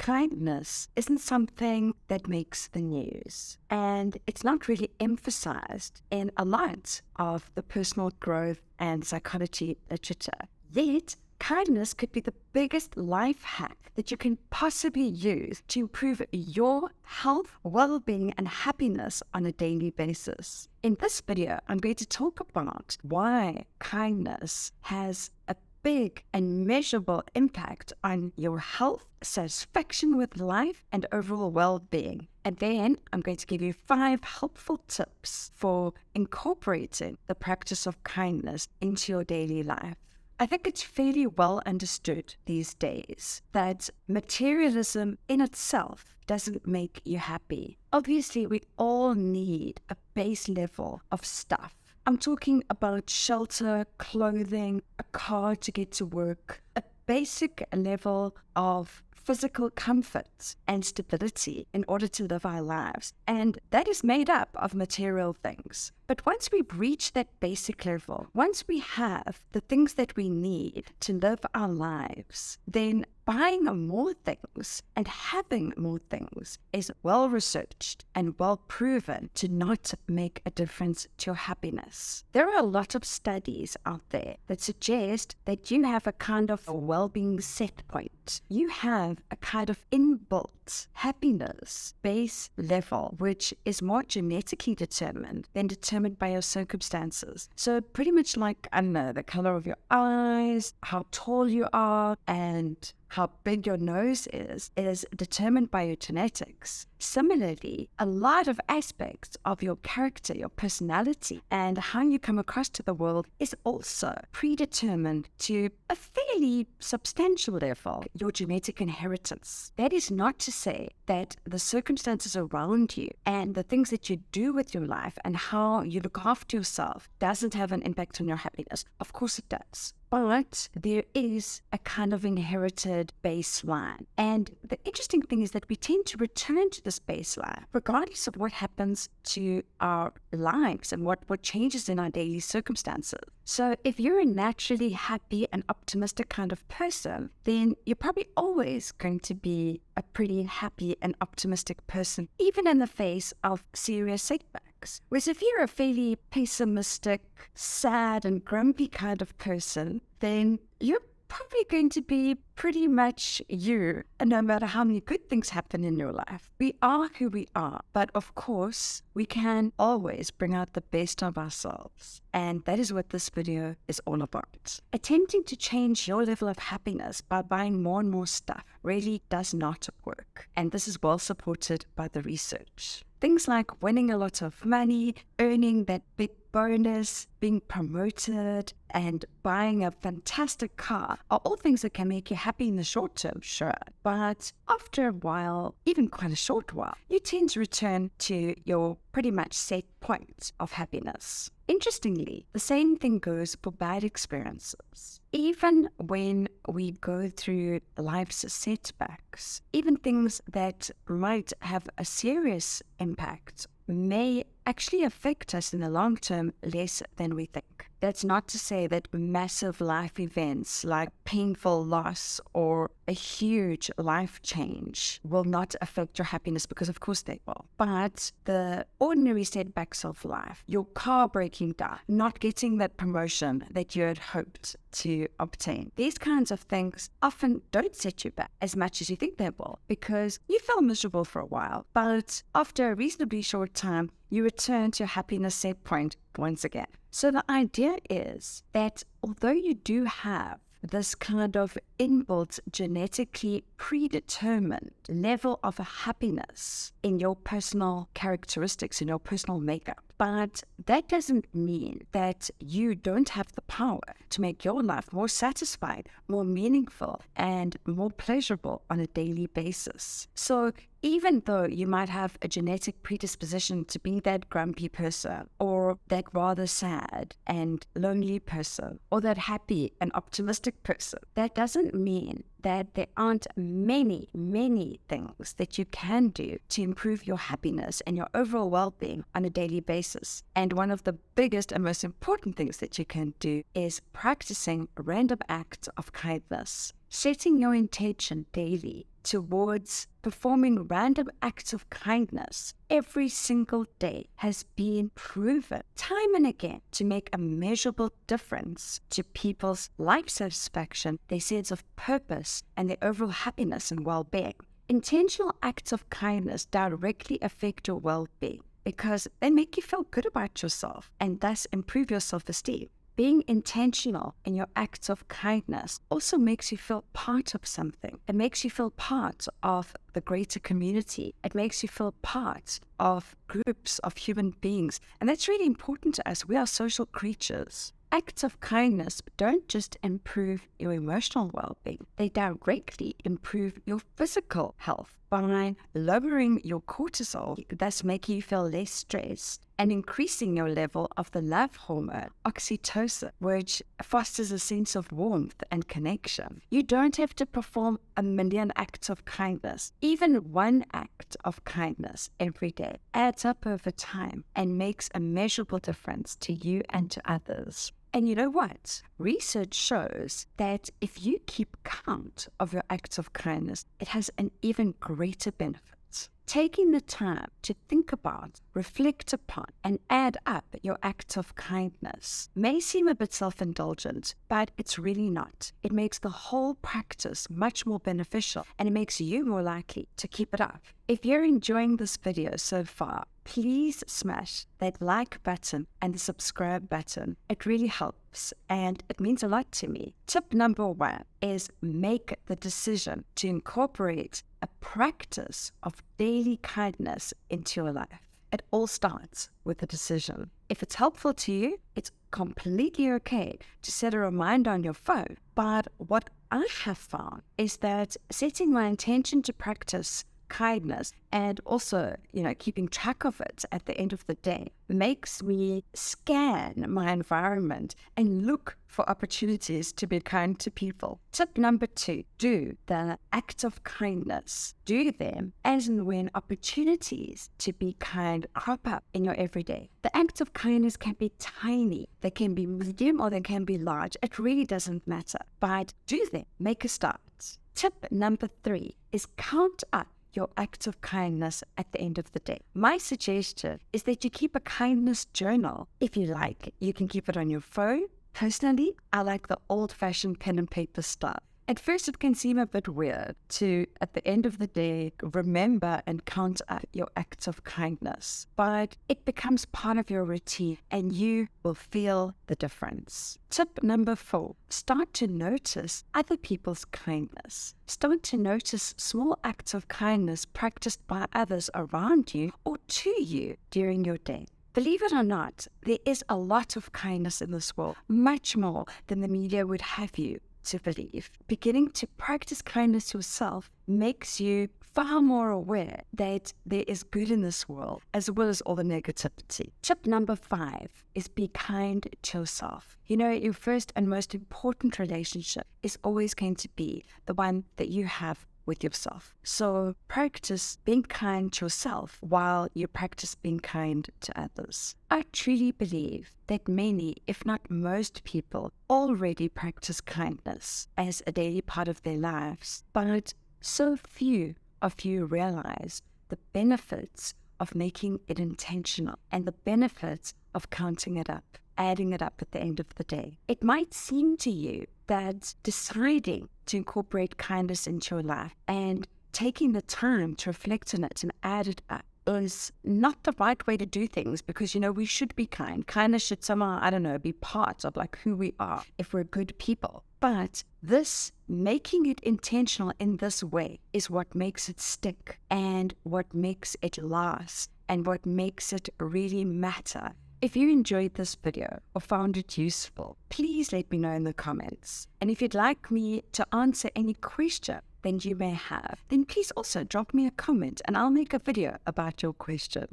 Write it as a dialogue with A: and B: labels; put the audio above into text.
A: kindness isn't something that makes the news, and it's not really emphasized in a lot of the personal growth and psychology literature. Yet, kindness could be the biggest life hack that you can possibly use to improve your health, well-being, and happiness on a daily basis. In this video, I'm going to talk about why kindness has a big and measurable impact on your health, satisfaction with life, and overall well-being. And then I'm going to give you 5 helpful tips for incorporating the practice of kindness into your daily life. I think it's fairly well understood these days that materialism in itself doesn't make you happy. Obviously, we all need a base level of stuff. I'm talking about shelter, clothing, a car to get to work, a basic level of physical comfort and stability in order to live our lives. And that is made up of material things. But once we reach that basic level, once we have the things that we need to live our lives, then buying more things and having more things is well researched and well proven to not make a difference to your happiness. There are a lot of studies out there that suggest that you have a kind of a well-being set point. You have a kind of inbuilt happiness base level, which is more genetically determined than determined by your circumstances. So pretty much like, I don't know, the color of your eyes, how tall you are, and how big your nose is determined by your genetics. Similarly, a lot of aspects of your character, your personality, and how you come across to the world is also predetermined to a fairly substantial level, your genetic inheritance. That is not to say that the circumstances around you and the things that you do with your life and how you look after yourself doesn't have an impact on your happiness. Of course it does. But there is a kind of inherited baseline. And the interesting thing is that we tend to return to this baseline, regardless of what happens to our lives and what changes in our daily circumstances. So if you're a naturally happy and optimistic kind of person, then you're probably always going to be a pretty happy and optimistic person, even in the face of serious setbacks. Whereas if you're a fairly pessimistic, sad and grumpy kind of person, then you're probably going to be pretty much you, and no matter how many good things happen in your life. We are who we are, but of course, we can always bring out the best of ourselves. And that is what this video is all about. Attempting to change your level of happiness by buying more and more stuff really does not work. And this is well supported by the research. Things like winning a lot of money, earning that big bonus, being promoted, and buying a fantastic car are all things that can make you happy in the short term, sure. But after a while, even quite a short while, you tend to return to your pretty much set point of happiness. Interestingly, the same thing goes for bad experiences. Even when we go through life's setbacks, even things that might have a serious impact may actually affect us in the long term less than we think. That's not to say that massive life events like painful loss or a huge life change will not affect your happiness, because of course they will. But the ordinary setbacks of life, your car breaking down, not getting that promotion that you had hoped to obtain, these kinds of things often don't set you back as much as you think they will, because you feel miserable for a while, but after a reasonably short time, you return to your happiness set point once again. So the idea is that although you do have this kind of inbuilt, genetically predetermined level of happiness in your personal characteristics, in your personal makeup, but that doesn't mean that you don't have the power to make your life more satisfied, more meaningful, and more pleasurable on a daily basis. So even though you might have a genetic predisposition to be that grumpy person, or that rather sad and lonely person, or that happy and optimistic person, that doesn't mean that there aren't many, many things that you can do to improve your happiness and your overall well-being on a daily basis. And one of the biggest and most important things that you can do is practicing random acts of kindness. Setting your intention daily towards performing random acts of kindness every single day has been proven time and again to make a measurable difference to people's life satisfaction, their sense of purpose, and their overall happiness and well-being. Intentional acts of kindness directly affect your well-being because they make you feel good about yourself and thus improve your self-esteem. Being intentional in your acts of kindness also makes you feel part of something. It makes you feel part of the greater community. It makes you feel part of groups of human beings. And that's really important to us. We are social creatures. Acts of kindness don't just improve your emotional well-being, they directly improve your physical health by lowering your cortisol, thus making you feel less stressed, and increasing your level of the love hormone, oxytocin, which fosters a sense of warmth and connection. You don't have to perform a million acts of kindness. Even one act of kindness every day adds up over time and makes a measurable difference to you and to others. And you know what? Research shows that if you keep count of your acts of kindness, it has an even greater benefit. Taking the time to think about, reflect upon, and add up your acts of kindness may seem a bit self-indulgent, but it's really not. It makes the whole practice much more beneficial, and it makes you more likely to keep it up. If you're enjoying this video so far, please smash that like button and the subscribe button. It really helps and it means a lot to me. Tip number 1 is make the decision to incorporate a practice of daily kindness into your life. It all starts with a decision. If it's helpful to you, it's completely okay to set a reminder on your phone. But what I have found is that setting my intention to practice kindness and also, keeping track of it at the end of the day makes me scan my environment and look for opportunities to be kind to people. Tip number 2, do the act of kindness. Do them as and when opportunities to be kind crop up in your everyday. The acts of kindness can be tiny, they can be medium, or they can be large. It really doesn't matter, but do them. Make a start. Tip number 3 is count up your acts of kindness at the end of the day. My suggestion is that you keep a kindness journal. If you like, you can keep it on your phone. Personally, I like the old-fashioned pen and paper style. At first, it can seem a bit weird to, at the end of the day, remember and count up your acts of kindness, but it becomes part of your routine and you will feel the difference. Tip number 4, start to notice other people's kindness. Start to notice small acts of kindness practiced by others around you or to you during your day. Believe it or not, there is a lot of kindness in this world, much more than the media would have you to believe. Beginning to practice kindness yourself makes you far more aware that there is good in this world as well as all the negativity. Tip number 5 is be kind to yourself. Your first and most important relationship is always going to be the one that you have with yourself. So practice being kind to yourself while you practice being kind to others. I truly believe that many, if not most people, already practice kindness as a daily part of their lives, but so few of you realize the benefits of making it intentional and the benefits of counting it up, adding it up at the end of the day. It might seem to you that deciding to incorporate kindness into your life and taking the time to reflect on it and add it up is not the right way to do things because, we should be kind. Kindness should somehow, be part of who we are if we're good people. But this, making it intentional in this way is what makes it stick and what makes it last and what makes it really matter. If you enjoyed this video or found it useful, please let me know in the comments. And if you'd like me to answer any question that you may have, then please also drop me a comment and I'll make a video about your question.